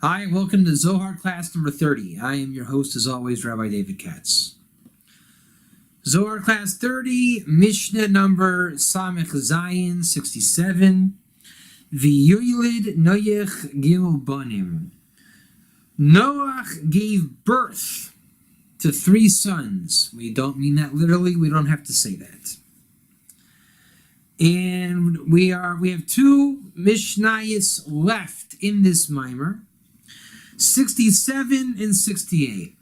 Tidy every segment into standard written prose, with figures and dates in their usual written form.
Hi, welcome to Zohar class number 30. I am your host, as always, Rabbi David Katz. Zohar class 30, Mishnah number Samech Zayin 67. V'yoylid Noach gimel banim. Noach gave birth to 3 sons. We don't mean that literally. We don't have to say that. And we have 2 Mishnayos left in this mimer. 67 and 68.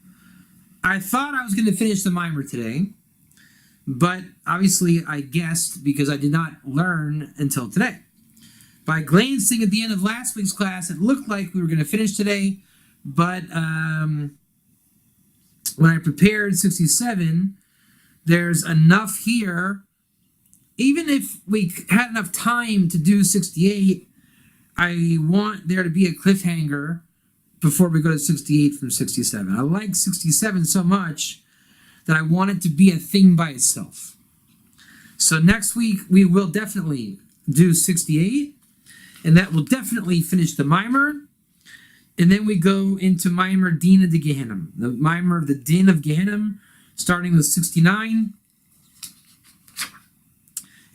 I thought I was going to finish the mimer today, but obviously I guessed because I did not learn until today. By glancing at the end of last week's class, it looked like we were going to finish today, but when I prepared 67, there's enough here. Even if we had enough time to do 68, I want there to be a cliffhanger before we go to 68 from 67. I like 67 so much that I want it to be a thing by itself. So next week we will definitely do 68, and that will definitely finish the mimer. And then we go into mimer Din of the Gehenna, the mimer of the Din of Gehenna, starting with 69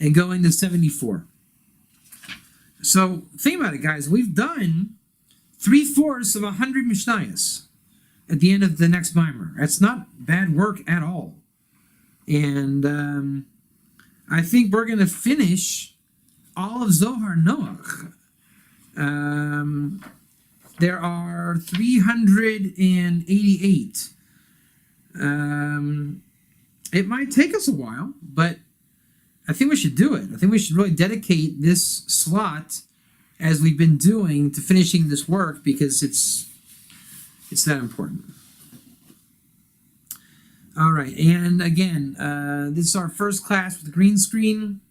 and going to 74. So think about it, guys. We've done 3/4 of 100 Mishnayos at the end of the next mimer. That's not bad work at all. And I think we're going to finish all of Zohar Noach. There are 388. It might take us a while, but I think we should do it. I think we should really dedicate this slot, as we've been doing, to finishing this work, because it's that important. All right, and again, this is our first class with the green screen.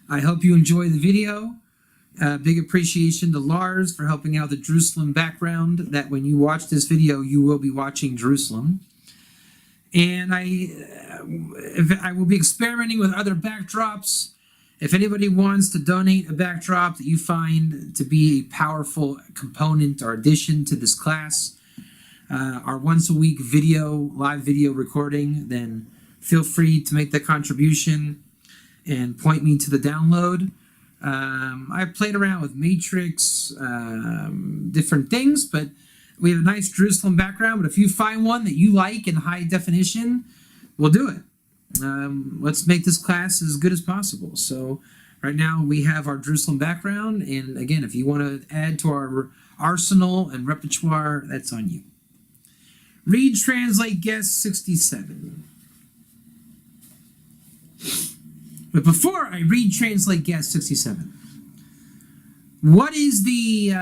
I hope you enjoy the video. Big appreciation to Lars for helping out the Jerusalem background, that when you watch this video, you will be watching Jerusalem. And I will be experimenting with other backdrops. If anybody wants to donate a backdrop that you find to be a powerful component or addition to this class, our once-a-week live video recording, then feel free to make that contribution and point me to the download. I've played around with Matrix, different things, but we have a nice Jerusalem background. But if you find one that you like in high definition, we'll do it. Let's make this class as good as possible. So right now we have our Jerusalem background, and again, if you want to add to our arsenal and repertoire, that's on you. Read, translate, guess 67. But before I read, translate, guess 67, what is the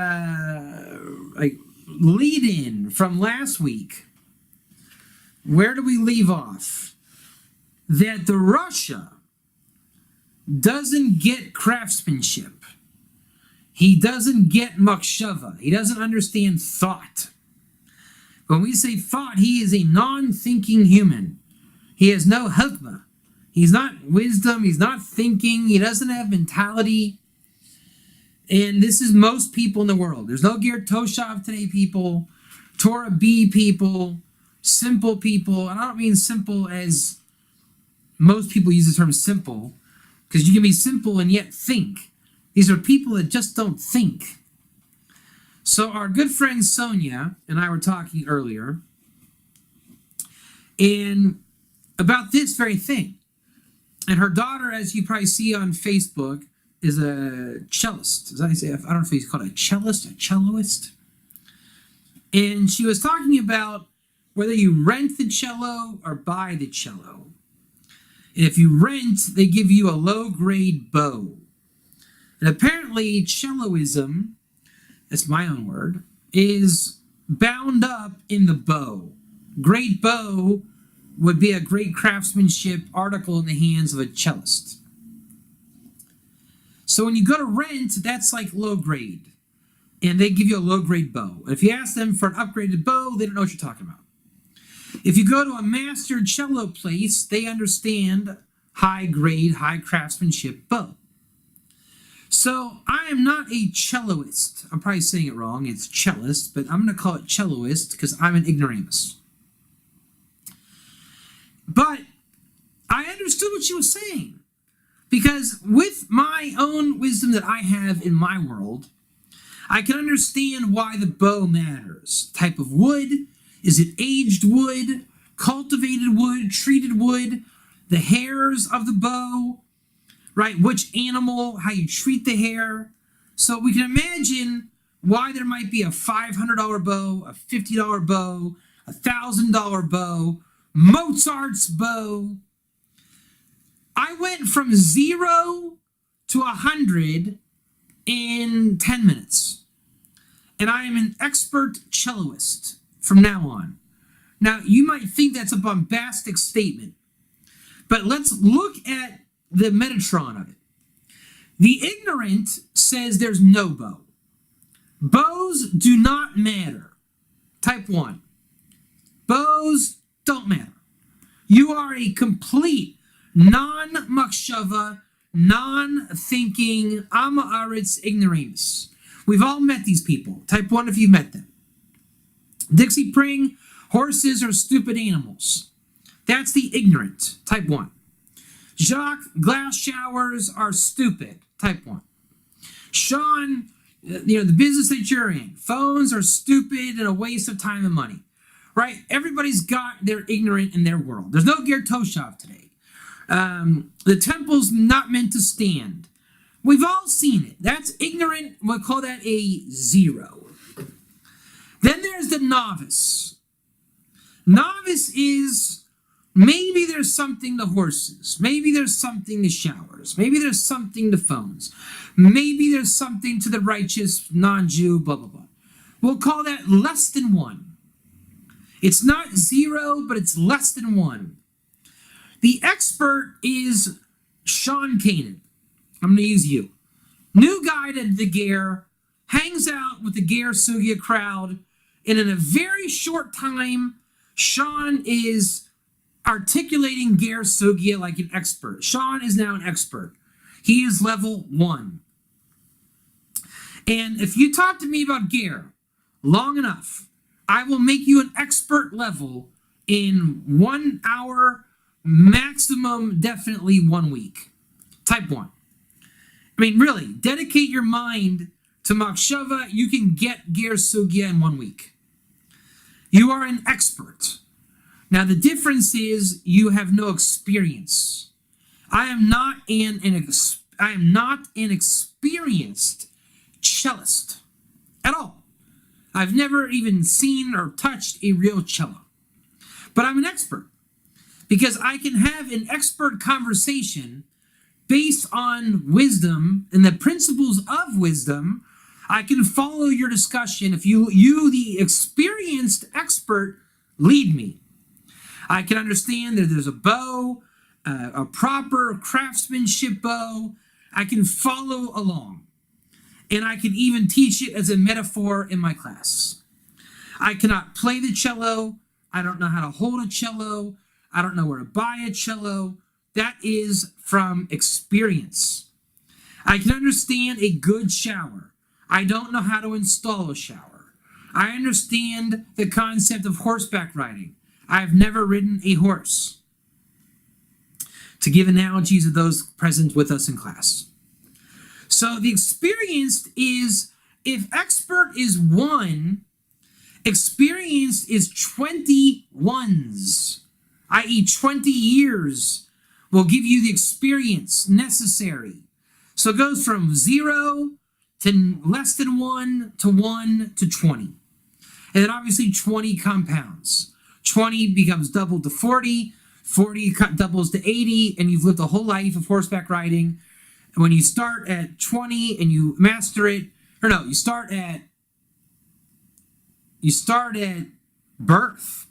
lead-in from last week? Where do we leave off? That the Rasha doesn't get craftsmanship. He doesn't get makshava. He doesn't understand thought. When we say thought, he is a non-thinking human. He has no chokmah. He's not wisdom. He's not thinking. He doesn't have mentality. And this is most people in the world. There's no Ger Toshav today people, Torah B people, simple people. And I don't mean simple as most people use the term simple, because you can be simple and yet think. These are people that just don't think. So our good friend Sonia and I were talking earlier and about this very thing. And her daughter, as you probably see on Facebook, is a cellist. Is that how you say? I don't know if he's called a cellist, a celloist. And she was talking about whether you rent the cello or buy the cello. And if you rent, they give you a low-grade bow. And apparently, celloism, that's my own word, is bound up in the bow. Great bow would be a great craftsmanship article in the hands of a cellist. So when you go to rent, that's like low-grade. And they give you a low-grade bow. And if you ask them for an upgraded bow, they don't know what you're talking about. If you go to a master cello place, they understand high-grade, high craftsmanship bow. So I am not a celloist. I'm probably saying it wrong. It's cellist, but I'm going to call it celloist because I'm an ignoramus. But I understood what she was saying, because with my own wisdom that I have in my world, I can understand why the bow matters. Type of wood, is it aged wood, cultivated wood, treated wood, the hairs of the bow, right? Which animal, how you treat the hair. So we can imagine why there might be a $500 bow, a $50 bow, a $1,000 bow, Mozart's bow. I went from 0 to 100 in 10 minutes. And I am an expert celloist from now on. Now, you might think that's a bombastic statement, but let's look at the Metatron of it. The ignorant says there's no bow. Bows do not matter. Type 1. Bows don't matter. You are a complete non-makshava, non-thinking, ama-aretz ignoramus. We've all met these people. Type 1 if you've met them. Dixie Pring, horses are stupid animals. That's the ignorant. Type 1. Jacques, glass showers are stupid. Type 1. Sean, the business that you're in, phones are stupid and a waste of time and money. Right? Everybody's got their ignorant in their world. There's no Ger Toshav today. The temple's not meant to stand. We've all seen it. That's ignorant. We'll call that a 0. Then there's the novice. Novice is maybe there's something to horses. Maybe there's something to showers. Maybe there's something to phones. Maybe there's something to the righteous non-Jew, blah, blah, blah. We'll call that less than 1. It's not 0, but it's less than 1. The expert is Sean Kanan. I'm going to use you. New guy to the Ger, hangs out with the Ger Sugya crowd, and in a very short time, Sean is articulating Ger Sugya like an expert. Sean is now an expert. He is level 1. And if you talk to me about Ger long enough, I will make you an expert level in 1 hour, maximum, definitely 1 week. Type 1. I mean, really, dedicate your mind to Makshava. You can get Ger Sugya in 1 week. You are an expert. Now, the difference is you have no experience. I am not an experienced cellist at all. I've never even seen or touched a real cello. But I'm an expert because I can have an expert conversation based on wisdom and the principles of wisdom. I can follow your discussion if you the experienced expert, lead me. I can understand that there's a bow, a proper craftsmanship bow. I can follow along. And I can even teach it as a metaphor in my class. I cannot play the cello. I don't know how to hold a cello. I don't know where to buy a cello. That is from experience. I can understand a good shower. I don't know how to install a shower. I understand the concept of horseback riding. I have never ridden a horse. To give analogies of those present with us in class. So the experienced is, if expert is 1, experienced is 20 ones, i.e. 20 years will give you the experience necessary. So it goes from 0 to less than 1 to 1 to 20. And then obviously 20 compounds. 20 becomes doubled to 40, 40 doubles to 80, and you've lived a whole life of horseback riding. And when you start at 20 and you master it, or no, you start at birth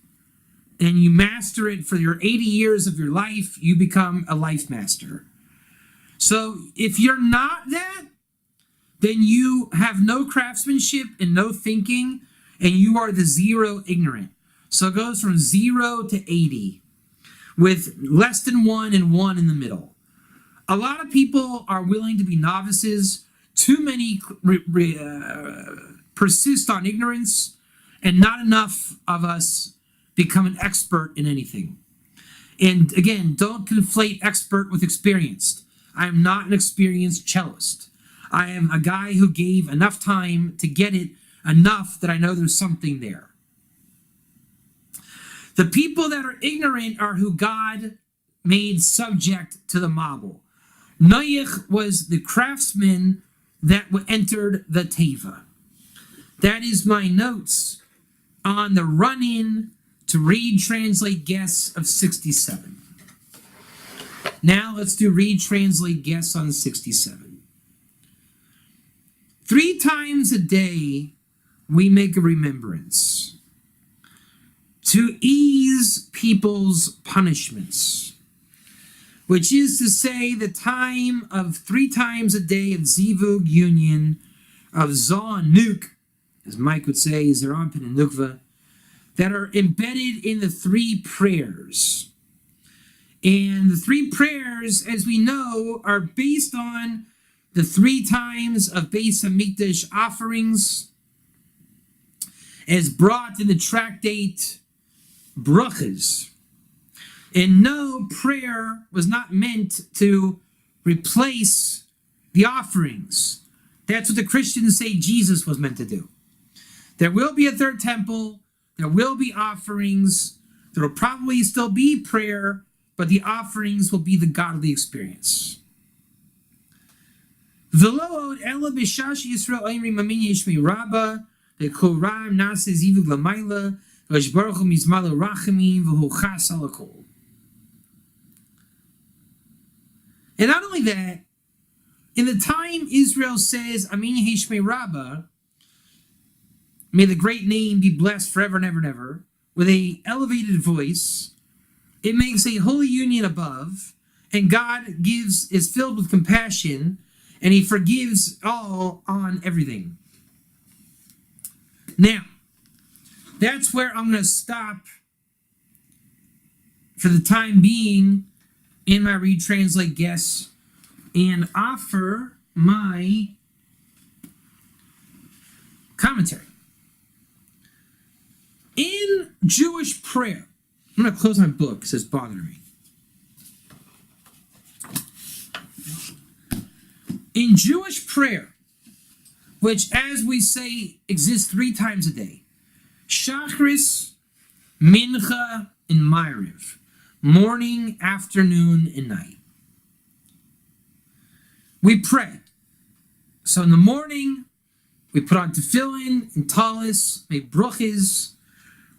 and you master it for your 80 years of your life, you become a life master. So if you're not that, then you have no craftsmanship and no thinking, and you are the 0 ignorant. So it goes from 0 to 80 with less than 1 and 1 in the middle. A lot of people are willing to be novices too many persist on ignorance, and not enough of us become an expert in anything. And again, don't conflate expert with experienced. I am not an experienced cellist. I am a guy who gave enough time to get it enough that I know there's something there. The people that are ignorant are who God made subject to the mabul. Noach was the craftsman that entered the teva. That is my notes on the run-in to read, translate, guess of 67. Now let's do read, translate, guess on 67. 3 times a day we make a remembrance to ease people's punishments, which is to say the time of 3 times a day of zivug union, of Zohar Nuk, as Mike would say, Zeranpin and Nukva, that are embedded in the 3 prayers. And the 3 prayers, as we know, are based on the 3 times of Beis Hamikdash offerings, as brought in the tractate Brachas. And no, prayer was not meant to replace the offerings. That's what the Christians say Jesus was meant to do. There will be a 3rd temple. There will be offerings. There will probably still be prayer, but the offerings will be the godly experience. V'lo od ela b'shash Yisrael oimrim amin yishmei rabba v'kol ram nase zivug l'mayla v'ash baruch hu mizmalo rachamim v'hu chas alakol. And not only that, in the time Israel says amin yishmei rabba, may the great name be blessed forever and ever and ever, with a elevated voice, it makes a holy union above, and God is filled with compassion, and he forgives all on everything. Now, that's where I'm going to stop for the time being in my read, translate, guess, and offer my commentary. In Jewish prayer, I'm going to close my book because it's bothering me. In Jewish prayer, which, as we say, exists 3 times a day, Shachris, Mincha, and Ma'ariv, morning, afternoon, and night. We pray. So in the morning, we put on tefillin and talis, make bruchas.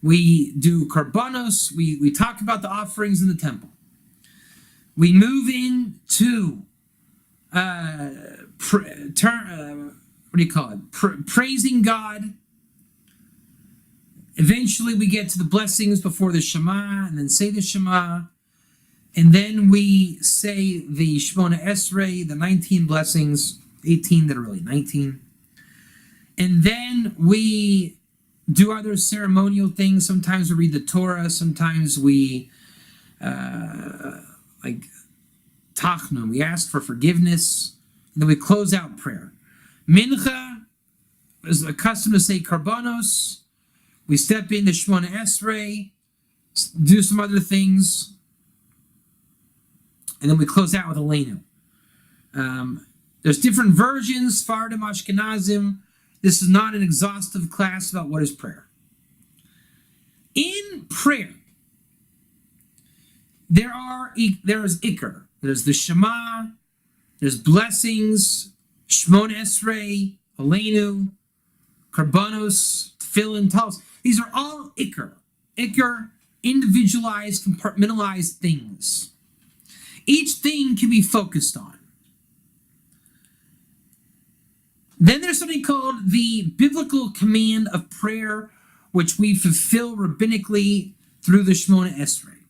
We do karbanos. We talk about the offerings in the temple. We move into praising God. Eventually, we get to the blessings before the Shema, and then say the Shema, and then we say the Shemona Esrei, the 19 blessings, 18 that are really 19, and then we do other ceremonial things. Sometimes we read the Torah. Sometimes we, like Tachnun, we ask for forgiveness. And then we close out prayer. Mincha is accustomed to say Karbanos. We step into Shemona Esrei, do some other things, and then we close out with Aleinu. There's different versions, Sephardim, Ashkenazim. This is not an exhaustive class about what is prayer. In prayer, there is Iker. There's the Shema. There's blessings, Shemona Esrei, Aleinu, Karbanos, Tefillin, Talis. These are all Iker. Iker, individualized, compartmentalized things. Each thing can be focused on. Then there's something called the biblical command of prayer, which we fulfill rabbinically through the Shemona Esrei.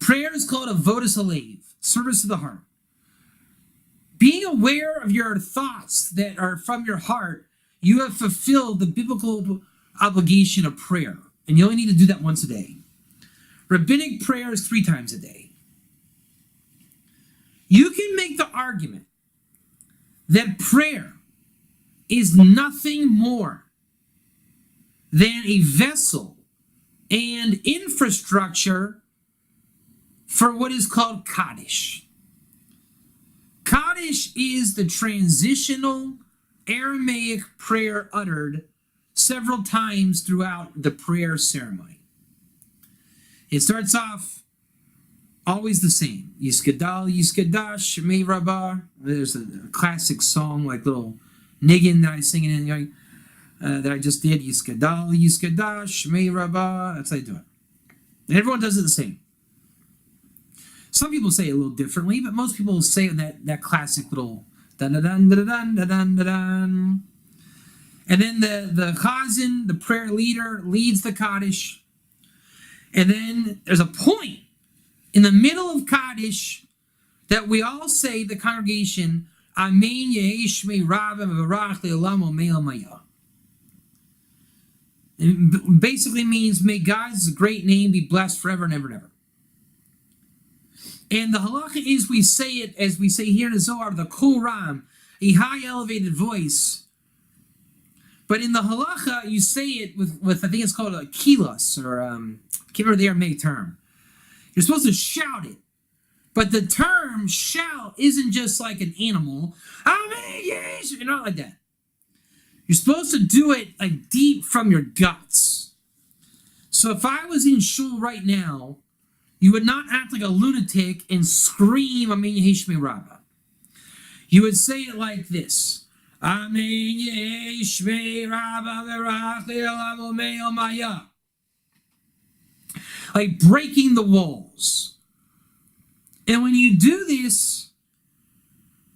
Prayer is called avodas halev, service of the heart. Being aware of your thoughts that are from your heart, you have fulfilled the biblical obligation of prayer, and you only need to do that once a day. Rabbinic prayer is 3 times a day. You can make the argument that prayer is nothing more than a vessel and infrastructure for what is called Kaddish. Kaddish is the transitional Aramaic prayer uttered several times throughout the prayer ceremony. It starts off always the same. Yiskadal, Yiskadash, Shemei Rabbah. There's a classic song, like little niggin that I sing in, that I just did. Yiskadal, Yiskadash, Shemei Rabbah. That's how I do it. And everyone does it the same. Some people say it a little differently, but most people say that classic little dun dun dun dun dun dun dun dun. And then the chazan, the prayer leader, leads the Kaddish. And then there's a point in the middle of Kaddish that we all say, the congregation, Amen Yehei Shmei Rabbah V'Varach Le'olam Omeil Maya. It basically means, may God's great name be blessed forever and ever and ever. And the halacha is, we say it, as we say here in the Zohar, the Kol Ram, a high elevated voice. But in the halacha, you say it with I think it's called a kilos, or I can't remember the Aramaic term. You're supposed to shout it. But the term shout isn't just like an animal. You're not like that. You're supposed to do it like deep from your guts. So if I was in shul right now, you would not act like a lunatic and scream, Amen Yehei Shmei Rabbah. You would say it like this. Amen Yehei Shmei Rabbah V'Varach Le'olam Omeil Maya. Like breaking the walls. And when you do this,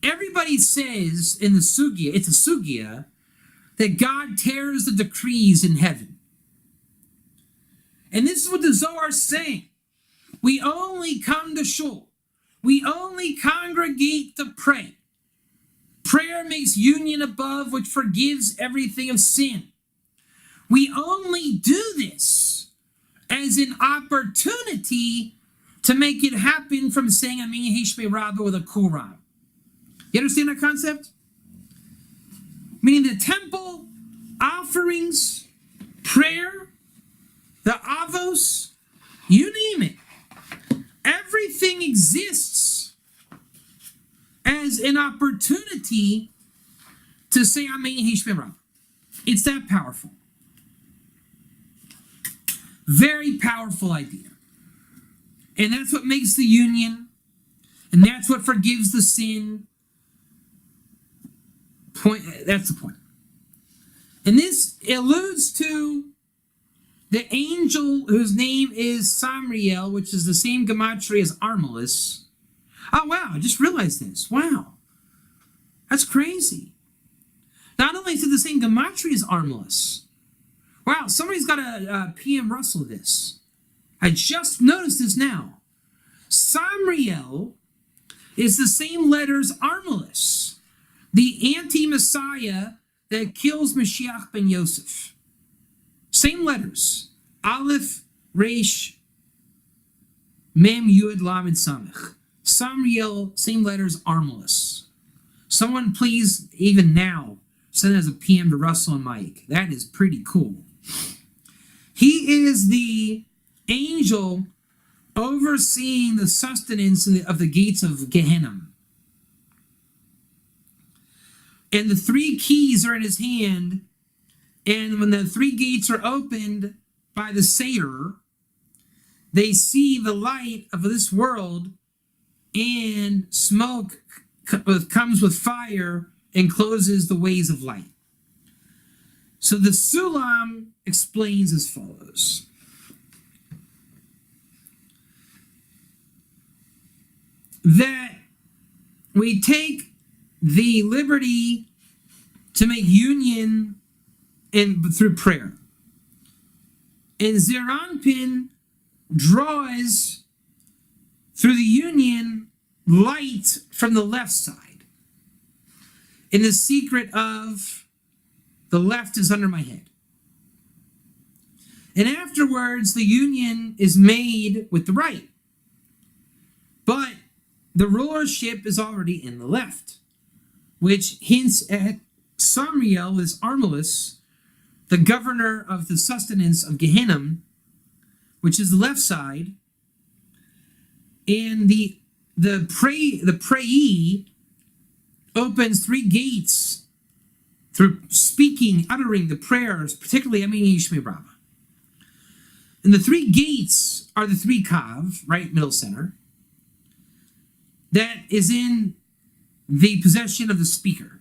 everybody says in the sugya, it's a sugya, that God tears the decrees in heaven. And this is what the Zohar is saying. We only come to shul. We only congregate to pray. Prayer makes union above, which forgives everything of sin. We only do this as an opportunity to make it happen from saying Amen Yehei Shmei Rabbah with a Kol Ram. You understand that concept? Meaning the temple, offerings, prayer, the avos, you name it. Everything exists as an opportunity to say Amen Yehei Shmei Rabbah. It's that powerful. Very powerful idea. And that's what makes the union. And that's what forgives the sin. That's the point. And this alludes to the angel whose name is Samriel, which is the same gematria as Armilus. Oh, wow, I just realized this. Wow. That's crazy. Not only is it the same gematria as Armilus. Wow, somebody's got to PM Russell this. I just noticed this now. Samriel is the same letter as Armilus, the anti-Messiah that kills Mashiach ben Yosef. Same letters. Aleph, Resh, Mem, Yud, Lamed, Samech. Samriel, same letters, Armilus. Someone please, even now, send as a PM to Russell and Mike. That is pretty cool. He is the angel overseeing the sustenance of the gates of Gehenna. And the 3 keys are in his hand. And when the 3 gates are opened by the Seder, they see the light of this world, and smoke comes with fire and closes the ways of light. So the Sulam explains as follows. That we take the liberty to make union through prayer. And Zeranpin draws through the union light from the left side. In the secret of the left is under my head. And afterwards, the union is made with the right. But the rulership is already in the left. which hints at Samriel is Armilus, the governor of the sustenance of Gehenna, which is the left side, and the prayee opens three gates through speaking, uttering the prayers, particularly Amin Yishmei Rabbah. And the three gates are the three kav, right middle center, that is in the possession of the speaker.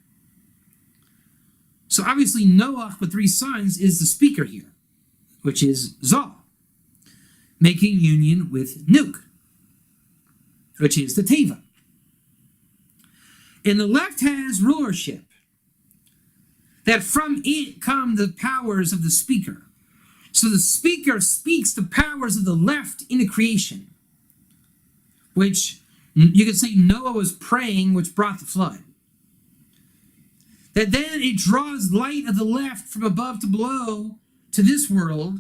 So obviously Noach with three sons is the speaker here, which is Zohar, making union with Nuke, which is the Teva. And the left has rulership, that from it come the powers of the speaker. So the speaker speaks the powers of the left into creation, which you could say Noah was praying, which brought the flood. That then it draws light of the left from above to below to this world.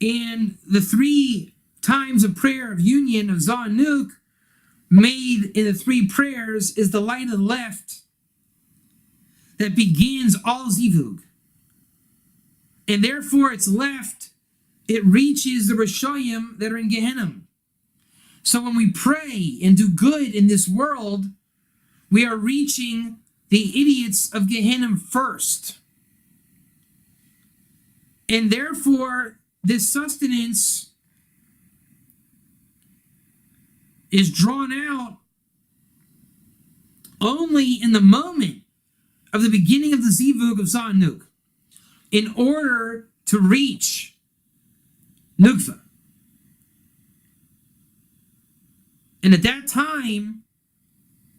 And the three times of prayer of union of Zohar and Nuke made in the three prayers is the light of the left that begins all Zivug. And therefore it's left, it reaches the Rishoyim that are in Gehenna. So when we pray and do good in this world, we are reaching the idiots of Gehenna first. And therefore, this sustenance is drawn out only in the moment of the beginning of the Zivug of Zohar and Nuke in order to reach Nukva. And at that time,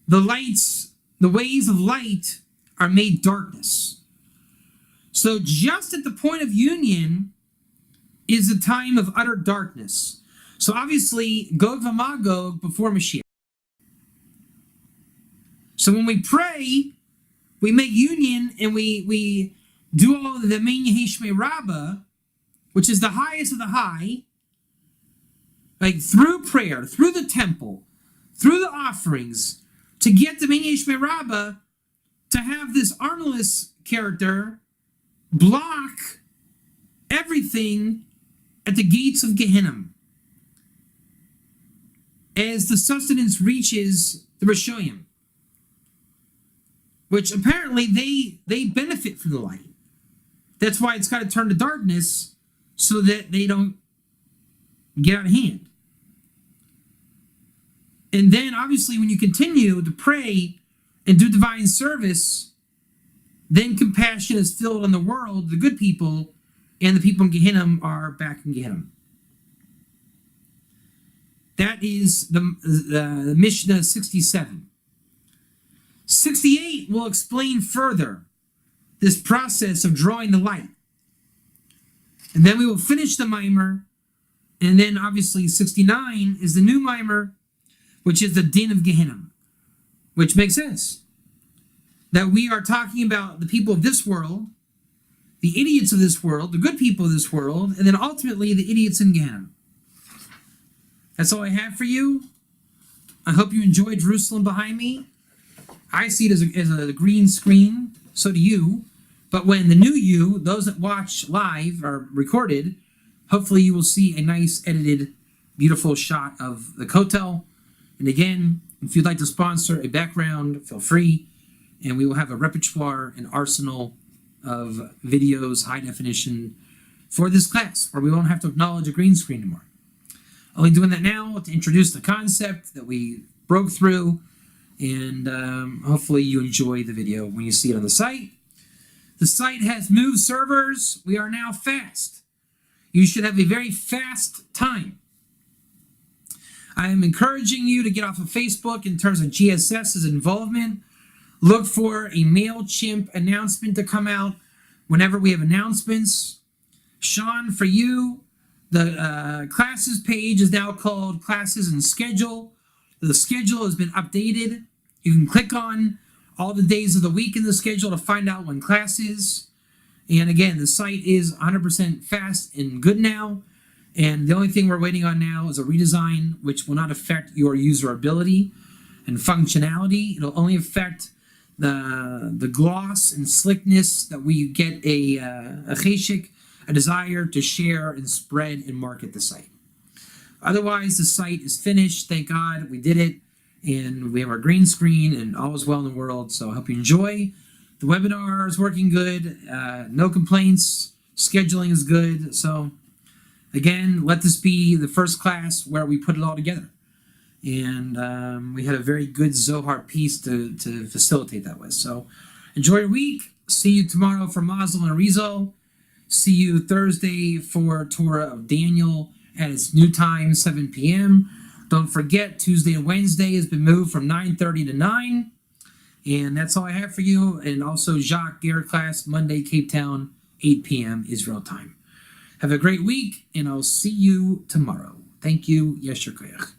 the ways of light are made darkness. So just at the point of union is a time of utter darkness. So obviously, Gog v'Magog before Mashiach. So when we pray, we make union and we do all of the Mein Yehei Rabbah, which is the highest of the high, like through prayer, through the temple, through the offerings, to get the Mein Yehei Rabbah, to have this Armilus character block everything at the gates of Gehenna as the sustenance reaches the Rishoyim, which apparently they benefit from the light. That's why it's got to turn to darkness so that they don't get out of hand. And then obviously when you continue to pray and do divine service, then compassion is filled on the world, the good people, and the people in Gehenna are back in Gehenna. That is the Mishnah 67. 68 will explain further this process of drawing the light. And then we will finish the mimer, and then obviously 69 is the new mimer, which is the din of Gehenna, which makes sense. That we are talking about the people of this world, the idiots of this world, the good people of this world, and then ultimately the idiots in Gehenna. That's all I have for you. I hope you enjoyed Jerusalem behind me. I see it as a green screen, so do you. But when the new you, those that watch live or recorded, hopefully you will see a nice edited, beautiful shot of the Kotel. And again, if you'd like to sponsor a background, feel free. And we will have a repertoire and arsenal of videos, high definition, for this class, where we won't have to acknowledge a green screen anymore. Only doing that now to introduce the concept that we broke through, and hopefully you enjoy the video when you see it on the site. The site has moved servers. We are now fast. You should have a very fast time. I am encouraging you to get off of Facebook in terms of GSS's involvement. Look for a MailChimp announcement to come out whenever we have announcements. Sean, for you, the classes page is now called Classes and Schedule. The schedule has been updated. You can click on all the days of the week in the schedule to find out when class is. And again, the site is 100% fast and good now. And the only thing we're waiting on now is a redesign, which will not affect your user ability. and functionality. It'll only affect the gloss and slickness that we get a cheshik, a desire to share and spread and market the site. Otherwise, the site is finished. Thank God we did it. And we have our green screen and all is well in the world. So I hope you enjoy. The webinar is working good. No complaints. Scheduling is good. So again, let this be the first class where we put it all together. And we had a very good Zohar piece to facilitate that with. So enjoy your week. See you tomorrow for Mazel and Arizal. See you Thursday for Torah of Daniel at its new time, 7 p.m. Don't forget, Tuesday and Wednesday has been moved from 9:30 to 9. And that's all I have for you. And also Jacques Garrett class, Monday, Cape Town, 8 p.m. Israel time. Have a great week, and I'll see you tomorrow. Thank you. Yesher Koyach.